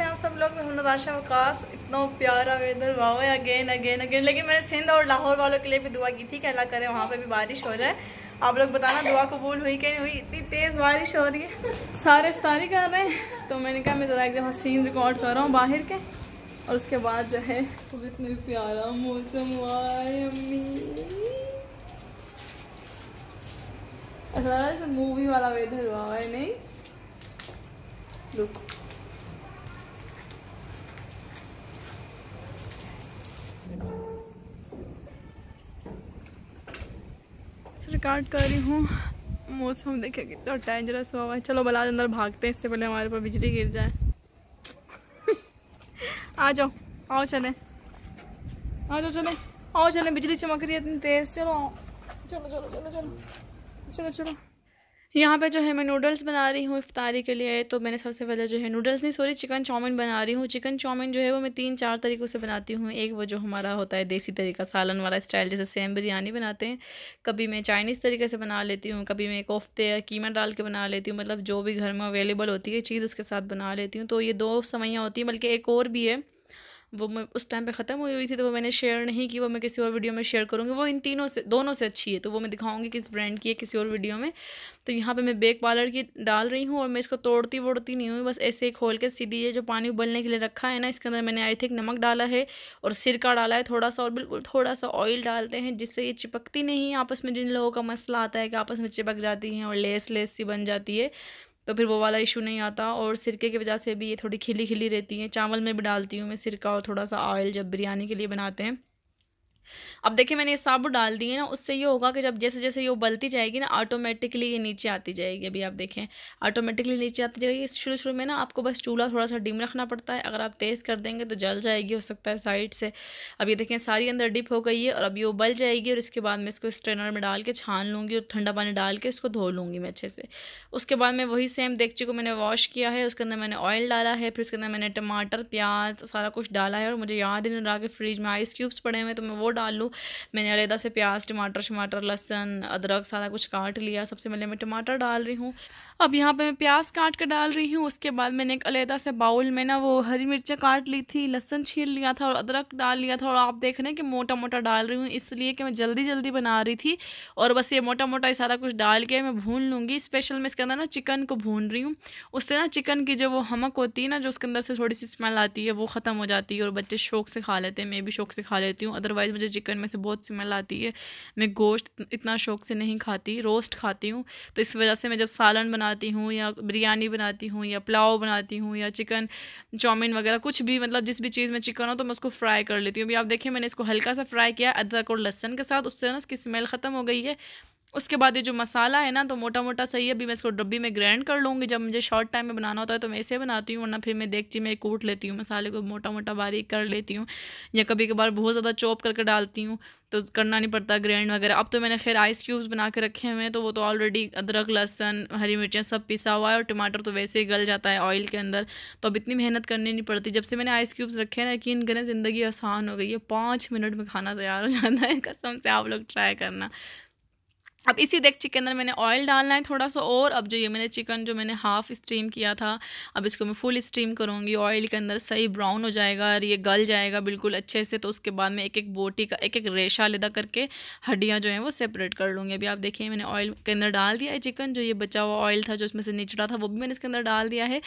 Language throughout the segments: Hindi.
हैं आप सब लोग? मैं हूं नताशा वकास। इतना प्यारा वेदर, वाह, अगेन अगेन अगेन। लेकिन मैंने सिंध और लाहौर वालों के लिए भी दुआ की थी कि अल्लाह करे वहाँ पे भी बारिश हो जाए। आप लोग बताना दुआ कबूल हुई कि नहीं हुई? इतनी तेज़ बारिश हो रही है, सारे इफ्तारी कर रहे हैं, तो मैंने कहा मैं ज़रा एक दफ़ा सीन रिकॉर्ड कर रहा हूँ बाहर के, और उसके बाद जो है वो इतनी प्यारा मौसम हुआ है। अम्मी ऐसा मूवी वाला वेदर हुआ है, नहीं? लुक, रिकॉर्ड कर रही हूँ। मौसम देखे कितना डेंजरस हुआ है। चलो बला अंदर भागते हैं, इससे पहले हमारे ऊपर बिजली गिर जाए। आ जाओ, आओ चलें, आ जाओ चलें, आओ चलें, बिजली चमक रही है इतनी तेज़। चलो आओ, चलो चलो चलो चलो चलो चलो। यहाँ पे जो है मैं नूडल्स बना रही हूँ इफ्तारी के लिए। तो मैंने सबसे पहले जो है नूडल्स नहीं, सॉरी, चिकन चाउमीन बना रही हूँ। चिकन चाउमीन जो है वो मैं 3-4 तरीक़ों से बनाती हूँ। एक वो जो हमारा होता है देसी तरीका, सालन वाला स्टाइल, जैसे सेम बिरयानी बनाते हैं। कभी मैं चाइनीज़ तरीके से बना लेती हूँ, कभी मैं कोफ्ते या कीमा डाल के बना लेती हूँ। मतलब जो भी घर में अवेलेबल होती है चीज़ उसके साथ बना लेती हूँ। तो ये 2 सवैयाँ होती हैं, बल्कि एक और भी है, वो मैं उस टाइम पे ख़त्म हुई थी तो वो मैंने शेयर नहीं की, वो मैं किसी और वीडियो में शेयर करूँगी। वो इन तीनों से, दोनों से अच्छी है, तो वो मैं दिखाऊंगी किस ब्रांड की है किसी और वीडियो में। तो यहाँ पे मैं बेक पार्लर की डाल रही हूँ, और मैं इसको तोड़ती वोड़ती नहीं हूँ, बस ऐसे ही खोल के सीधी ये जो पानी उबलने के लिए रखा है ना, इसके अंदर मैंने आई थिंक नमक डाला है और सिरका डाला है थोड़ा सा, और बिल्कुल थोड़ा सा ऑयल डालते हैं, जिससे ये चिपकती नहीं है आपस में। जिन लोगों का मसला आता है कि आपस में चिपक जाती हैं और लेस लेस सी बन जाती है, तो फिर वो वाला इशू नहीं आता। और सिरके की वजह से भी ये थोड़ी खिली खिली रहती हैं। चावल में भी डालती हूँ मैं सिरका और थोड़ा सा ऑयल, जब बिरयानी के लिए बनाते हैं। अब देखिए मैंने ये साबुत डाल दिए ना, उससे ये होगा कि जब जैसे जैसे ये उबलती जाएगी ना, ऑटोमेटिकली ये नीचे आती जाएगी। अभी आप देखें ऑटोमेटिकली नीचे आती जाएगी। शुरू शुरू में ना आपको बस चूल्हा थोड़ा सा डिम रखना पड़ता है, अगर आप तेज़ कर देंगे तो जल जाएगी, हो सकता है साइड से। अब ये देखें सारी अंदर डिप हो गई है, और अब ये उबल जाएगी, और इसके बाद मैं इसको स्ट्रेनर में डाल के छान लूँगी, और ठंडा पानी डाल के इसको धो लूँगी मैं अच्छे से। उसके बाद मैं वही सेम देगची को मैंने वॉश किया है, उसके अंदर मैंने ऑयल डाला है, फिर उसके अंदर मैंने टमाटर प्याज सारा कुछ डाला है, और मुझे याद ही नहीं रहा कि फ्रिज में आइस क्यूब्स पड़े हुए, तो मैं वो डाल लूँ। मैंने अलग से प्याज टमाटर लहसुन अदरक सारा कुछ काट लिया। सबसे पहले मैं टमाटर डाल रही हूँ। अब यहाँ पे मैं प्याज काट कर डाल रही हूँ। उसके बाद मैंने एक अलग से बाउल में ना वो हरी मिर्चें काट ली थी, लहसुन छील लिया था, और अदरक डाल लिया था। और आप देख रहे हैं कि मोटा मोटा डाल रही हूँ, इसलिए कि मैं जल्दी जल्दी बना रही थी, और बस ये मोटा मोटा सारा कुछ डाल के मैं भून लूँगी। स्पेशल मैं इसके अंदर ना चिकन को भून रही हूँ, उससे ना चिकन की जो वो हमक होती है ना, जो उसके अंदर से थोड़ी सी स्मेल आती है, वो ख़त्म हो जाती है, और बच्चे शौक से खा लेते हैं, मैं भी शौक से खा लेती हूँ। अदरवाइज़ मुझे चिकन में से बहुत स्मेल आती है, मैं गोश्त इतना शौक से नहीं खाती, रोस्ट खाती हूँ। तो इस वजह से मैं जब सालन बनाती हूँ या बिरयानी बनाती हूँ या पुलाव बनाती हूँ या चिकन चाउमीन वगैरह कुछ भी, मतलब जिस भी चीज़ में चिकन हो तो मैं उसको फ्राई कर लेती हूँ। अभी आप देखिए मैंने इसको हल्का सा फ्राई किया अदरक और लहसुन के साथ, उससे ना इसकी स्मेल ख़त्म हो गई है। उसके बाद ये जो मसाला है ना, तो मोटा मोटा सही है। अभी मैं इसको डब्बी में ग्राइंड कर लूँगी, जब मुझे शॉर्ट टाइम में बनाना होता है तो मैं ऐसे बनाती हूँ, वरना फिर मैं देगची में कूट लेती हूँ, मसाले को मोटा मोटा बारीक कर लेती हूँ, या कभी कभार बहुत ज़्यादा चॉप करके डालती हूँ तो करना नहीं पड़ता ग्राइंड वगैरह। अब तो मैंने खैर आइस क्यूब्स बना के रखे हुए हैं, तो वो तो ऑलरेडी अदरक लहसुन हरी मिर्चें सब पिसा हुआ है, और टमाटर तो वैसे ही गल जाता है ऑयल के अंदर, तो अब इतनी मेहनत करनी नहीं पड़ती। जब से मैंने आइस क्यूब्स रखे हैं ना, यकीन करें ज़िंदगी आसान हो गई है, 5 मिनट में खाना तैयार हो जाता है। कसम से आप लोग ट्राई करना। अब इसी देगची के अंदर मैंने ऑयल डालना है थोड़ा सा, और अब जो ये मैंने चिकन जो मैंने हाफ़ स्टीम किया था, अब इसको मैं फुल स्टीम करूँगी ऑयल के अंदर। सही ब्राउन हो जाएगा और ये गल जाएगा बिल्कुल अच्छे से। तो उसके बाद मैं एक एक बोटी का एक एक रेशा अलग करके हड्डियाँ जो हैं वो सेपरेट कर लूँगी। अभी आप देखिए मैंने ऑयल के अंदर डाल दिया है चिकन, जो ये बचा हुआ ऑयल था जो इसमें से निचड़ा था वो भी मैंने इसके अंदर डाल दिया है।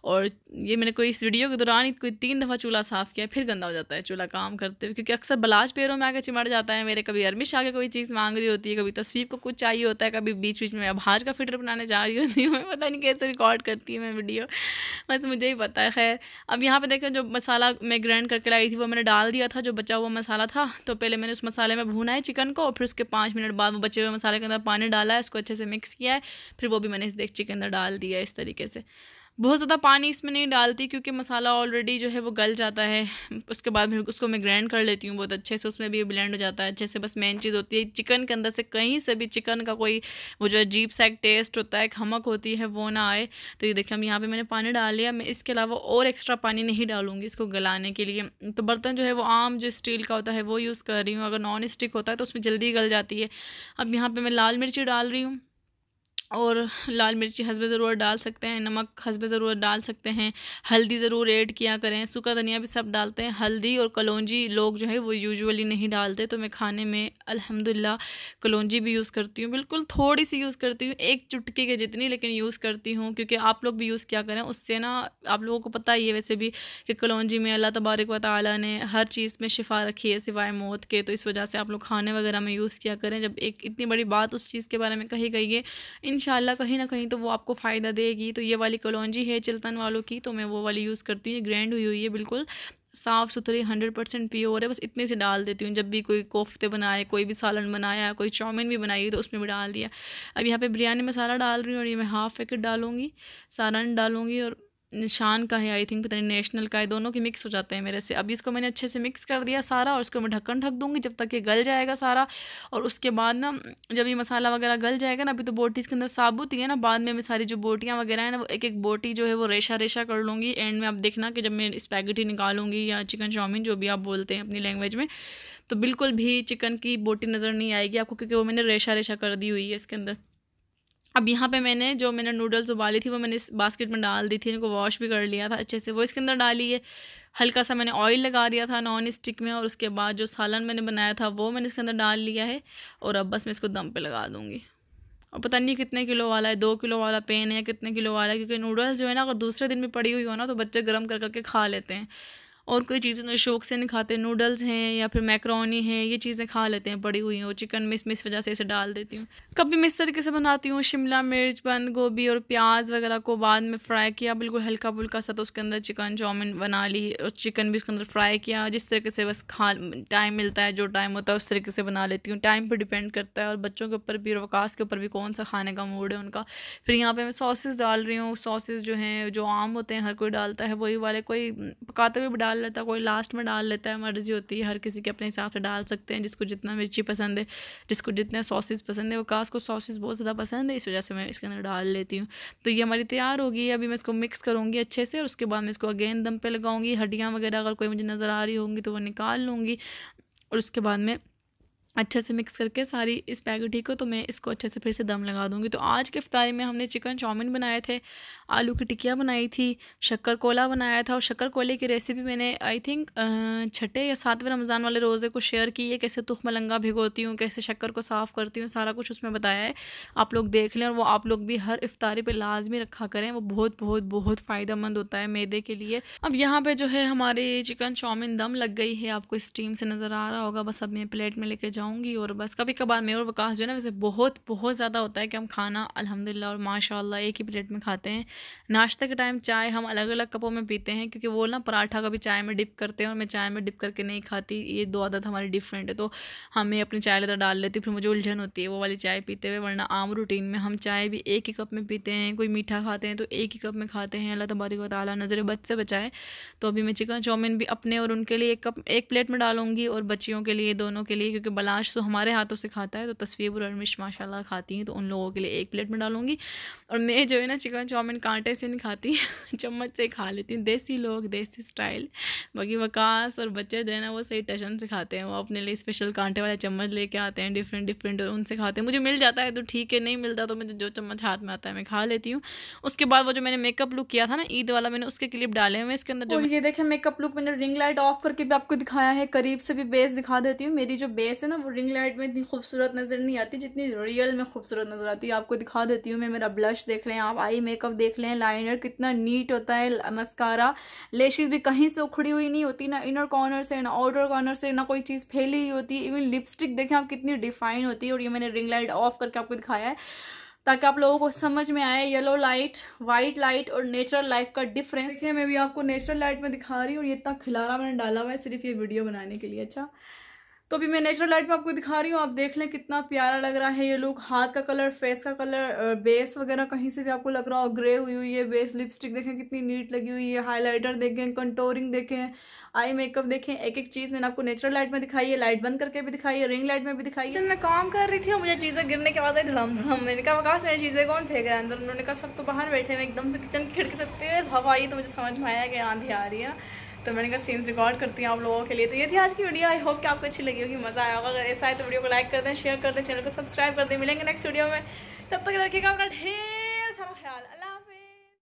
और ये मैंने कोई इस वीडियो के दौरान ही कोई 3 दफ़ा चूल्हा साफ़ किया, फिर गंदा हो जाता है चूल्हा काम करते हुए, क्योंकि अक्सर बलाज पैरों में आके चिमड़ जाता है मेरे। कभी अरमिश आके कोई चीज़ मांग रही होती है, कभी तस्वीर को कुछ चाहिए होता है, कभी बीच बीच में अभाज का फिल्टर बनाने जा रही होती हूँ। मैं पता नहीं कैसे रिकॉर्ड करती हूँ मैं वीडियो, बस मुझे ही पता है। खैर अब यहाँ पे देखें जो मसाला मैं ग्राइंड करके लाई थी वो मैंने डाल दिया था, जो बचा हुआ मसाला था। तो पहले मैंने उस मसाले में भूना है चिकन को, और फिर उसके 5 मिनट बाद वो बचे हुए मसाले के अंदर पानी डाला है, उसको अच्छे से मिक्स किया है, फिर वो भी मैंने इस देगची के अंदर डाल दिया है इस तरीके से। बहुत ज़्यादा पानी इसमें नहीं डालती क्योंकि मसाला ऑलरेडी जो है वो गल जाता है। उसके बाद फिर उसको मैं ग्राइंड कर लेती हूँ बहुत अच्छे से, उसमें भी ब्लेंड हो जाता है अच्छे से। बस मेन चीज़ होती है चिकन के अंदर से कहीं से भी चिकन का कोई वो जो अजीब सा एक टेस्ट होता है, एक हमक होती है, वो ना आए। तो ये देखिए हम यहाँ पे मैंने पानी डाल लिया। मैं इसके अलावा और एक्स्ट्रा पानी नहीं डालूंगी इसको गलाने के लिए। तो बर्तन जो है वो आम जो स्टील का होता है वो यूज़ कर रही हूँ, अगर नॉन स्टिक होता है तो उसमें जल्दी गल जाती है। अब यहाँ पर मैं लाल मिर्ची डाल रही हूँ, और लाल मिर्ची हस्बे ज़रूरत डाल सकते हैं, नमक हस्बे ज़रूरत डाल सकते हैं, हल्दी ज़रूर ऐड किया करें, सूखा धनिया भी सब डालते हैं। हल्दी और कलौंजी लोग जो है वो यूजुअली नहीं डालते, तो मैं खाने में अल्हम्दुलिल्लाह कलौंजी भी यूज़ करती हूँ, बिल्कुल थोड़ी सी यूज़ करती हूँ, एक चुटकी के जितनी, लेकिन यूज़ करती हूँ, क्योंकि आप लोग भी यूज़ किया करें। उससे ना आप लोगों को पता ही है वैसे भी कि कलौंजी में अल्लाह तबारक व तआला ने हर चीज़ में शिफा रखी है सिवाय मौत के, तो इस वजह से आप लोग खाने वगैरह में यूज़ किया करें। जब एक इतनी बड़ी बात उस चीज़ के बारे में कही गई है, इंशाल्लाह कहीं ना कहीं तो वो आपको फ़ायदा देगी। तो ये वाली कलौंजी है चिल्तन वालों की, तो मैं वो वाली यूज़ करती हूँ, ग्रैंड हुई है, बिल्कुल साफ़ सुथरी 100% प्योर है। बस इतने से डाल देती हूँ, जब भी कोई कोफ्ते बनाए, कोई भी सालन बनाया, कोई चाउमीन भी बनाई तो उसमें भी डाल दिया। अब यहाँ पे बिरयानी मसाला डाल रही हूँ और ये मैं हाफ़ पैकेट डालूँगी, सालन डालूँगी, और निशान का है आई थिंक, पता नहीं नेशनल का है, दोनों के मिक्स हो जाते हैं मेरे से। अभी इसको मैंने अच्छे से मिक्स कर दिया सारा, और इसको मैं ढक्कन ढक दूँगी जब तक ये गल जाएगा सारा। और उसके बाद ना जब ये मसाला वगैरह गल जाएगा ना, अभी तो बोटी इसके अंदर साबुत ही है ना, बाद में मैं सारी जो बोटियाँ वगैरह है ना, वो एक एक बोटी जो है वो रेशा रेशा कर लूँगी। एंड में आप देखना कि जब मैं स्पैगेटी निकालूंगी या चिकन चाउमीन जो भी आप बोलते हैं अपनी लैंग्वेज में, तो बिल्कुल भी चिकन की बोटी नज़र नहीं आएगी आपको, क्योंकि वो मैंने रेशा रेशा कर दी हुई है इसके अंदर। अब यहाँ पे मैंने जो मैंने नूडल्स उबाली थी वो मैंने इस बास्केट में डाल दी थी, इनको वॉश भी कर लिया था अच्छे से, वो इसके अंदर डाली है। हल्का सा मैंने ऑयल लगा दिया था नॉन स्टिक में, और उसके बाद जो सालन मैंने बनाया था वो मैंने इसके अंदर डाल लिया है। और अब बस मैं इसको दम पे लगा दूँगी। और पता नहीं कितने किलो वाला है, 2 किलो वाला पैन है या कितने किलो वाला है, क्योंकि नूडल्स जो है ना अगर दूसरे दिन भी पड़ी हुई हो ना तो बच्चे गर्म कर करके खा लेते हैं, और कोई चीज़ें तो शौक से नहीं खाते। नूडल्स हैं या फिर मैक्रोनी है, ये चीज़ें खा लेते हैं पड़ी हुई हो। चिकन में इस वजह से इसे डाल देती हूँ। कभी मैं इस तरीके से बनाती हूँ, शिमला मिर्च, बंद गोभी और प्याज वगैरह को बाद में फ्राई किया बिल्कुल हल्का फुल्का सा, तो उसके अंदर चिकन चाउमीन बना ली और चिकन भी उसके अंदर फ्राई किया। जिस तरीके से बस टाइम मिलता है, जो टाइम होता है उस तरीके से बना लेती हूँ। टाइम पर डिपेंड करता है, और बच्चों के ऊपर भी और वकास के ऊपर भी कौन सा खाने का मूड है उनका। फिर यहाँ पर मैं सॉसेस डाल रही हूँ। सॉसेस जो हैं जो आम होते हैं हर कोई डालता है वही वाले, कोई पकाते हुए भी डाल लेता है, कोई लास्ट में डाल लेता है, मर्जी होती है हर किसी के, अपने हिसाब से डाल सकते हैं, जिसको जितना मिर्ची पसंद है, जिसको जितने सॉसेस पसंद है। वकास को सॉसेस बहुत ज़्यादा पसंद है, इस वजह से मैं इसके अंदर डाल लेती हूँ। तो ये हमारी तैयार होगी। अभी मैं इसको मिक्स करूँगी अच्छे से, और उसके बाद मैं इसको अगेन दम पे लगाऊंगी। हड्डियाँ वगैरह अगर कोई मुझे नज़र आ रही होंगी तो वो निकाल लूँगी, और उसके बाद में अच्छे से मिक्स करके सारी स्पैगेटी को, तो मैं इसको अच्छे से फिर से दम लगा दूँगी। तो आज के इफ्तारी में हमने चिकन चाउमीन बनाए थे, आलू की टिकिया बनाई थी, शक्कर कोला बनाया था। और शक्कर कोले की रेसिपी मैंने आई थिंक 6ठे या 7वें रमज़ान वाले रोज़े को शेयर की है, कैसे तुख मलंगा भिगोती हूँ, कैसे शक्कर को साफ़ करती हूँ, सारा कुछ उसमें बताया है। आप लोग देख लें, और वो आप लोग भी हर इफ्तारी पर लाजमी रखा करें, वो बहुत बहुत बहुत फ़ायदेमंद होता है मैदे के लिए। अब यहाँ पर जो है हमारी चिकन चाउमीन दम लग गई है, आपको स्टीम से नज़र आ रहा होगा। बस अब मैं प्लेट में लेके जाऊँगी, और बस कभी कभार मैं और वकास जो है ना, वैसे बहुत बहुत ज़्यादा होता है कि हम खाना अल्हम्दुलिल्लाह और माशाअल्लाह एक ही प्लेट में खाते हैं। नाश्ते के टाइम चाय हम अलग अलग कपों में पीते हैं, क्योंकि वो ना पराठा कभी चाय में डिप करते हैं और मैं चाय में डिप करके नहीं खाती, ये दो आदत हमारी डिफरेंट है। तो हमें अपनी चाय लेकर डाल लेती हूँ, फिर मुझे उलझन होती है वो वाली चाय पीते हुए। वरना आम रूटीन में हम चाय भी एक ही कप में पीते हैं, कोई मीठा खाते हैं तो एक ही कप में खाते हैं। अल्लाह तबारक व तआला नज़र बद से बचाए। तो अभी मैं चिकन चाउमीन भी अपने और उनके लिए एक प्लेट में डालूंगी, और बच्चियों के लिए, दोनों के लिए, क्योंकि बलाश तो हमारे हाथों से खाता है, तो तस्वीर और अरमिश माशाल्लाह खाती हैं, तो उन लोगों के लिए एक प्लेट में डालूंगी। और मैं जो है ना चिकन चाउमीन कांटे से नहीं खाती चम्मच से खा लेती हूँ, देसी लोग, देसी स्टाइल। बाकी वकास और बच्चे जो है ना वो सही टशन से खाते हैं, वो अपने लिए स्पेशल कांटे वाले चम्मच लेके आते हैं डिफरेंट, और उनसे खाते हैं। मुझे मिल जाता है तो ठीक है, नहीं मिलता तो मुझे जो चम्मच हाथ में आता है मैं खा लेती हूँ। उसके बाद वो जो मैंने मेकअप लुक किया था ना ईद वाला, मैंने उसके क्लिप डाले हुए इसके अंदर। जो ये देखें मेकअप लुक मैंने रिंग लाइट ऑफ करके भी आपको दिखाया है, करीब से भी बेस दिखा देती हूँ। मेरी जो बेस है ना वो रिंग लाइट में इतनी खूबसूरत नजर नहीं आती जितनी रियल में खूबसूरत नजर आती है। आपको दिखा देती हूँ मैं, मेरा ब्लश देख लें आप, आई मेकअप देख लें, लाइनर कितना नीट होता है, मस्कारा, लेशेस भी कहीं से उखड़ी हुई नहीं होती, ना इनर कॉर्नर से ना आउटर कॉर्नर से, ना कोई चीज फैली हुई होती है। इवन लिपस्टिक देखें आप कितनी डिफाइन होती है। और ये मैंने रिंग लाइट ऑफ करके आपको दिखाया है ताकि आप लोगों को समझ में आए येलो लाइट, व्हाइट लाइट और नेचुरल लाइट का डिफरेंस। देखिए मैं भी आपको नेचुरल लाइट में दिखा रही हूँ, और ये इतना खिलारा मैंने डाला हुआ है सिर्फ ये वीडियो बनाने के लिए। अच्छा, तो अभी मैं नेचुरल लाइट में आपको दिखा रही हूँ, आप देख लें कितना प्यारा लग रहा है ये लुक। हाथ का कलर, फेस का कलर, बेस वगैरह कहीं से भी आपको लग रहा हो ग्रे हुई हुई है बेस। लिपस्टिक देखें कितनी नीट लगी हुई है, हाइलाइटर देखें, कंटोरिंग देखें, आई मेकअप देखें, एक एक चीज मैंने आपको नेचुरल लाइट में दिखाई है, लाइट बंद करके भी दिखाई है, रिंग लाइट में भी दिखाई है। मैं काम कर रही थी और मुझे चीजें गिरने के बाद धड़म धड़म, मैंने कहा वकास मेरी चीजें कौन फेंक रहा है अंदर। उन्होंने कहा सब तो बाहर बैठे हुए, एकदम से किचन की खिड़की से तेज हवा आई तो मुझे समझ में आया कि आंधी आ रही है। तो मैंने कहा सीन्स रिकॉर्ड करती हूँ आप लोगों के लिए। तो ये थी आज की वीडियो। आई होप कि आपको अच्छी लगी होगी, मज़ा आया होगा। अगर ऐसा है तो वीडियो को लाइक कर दें, शेयर कर दें, चैनल को सब्सक्राइब कर दें। मिलेंगे नेक्स्ट वीडियो में, तब तक रखिएगा अपना ढेर सारा ख्याल। अल्लाह।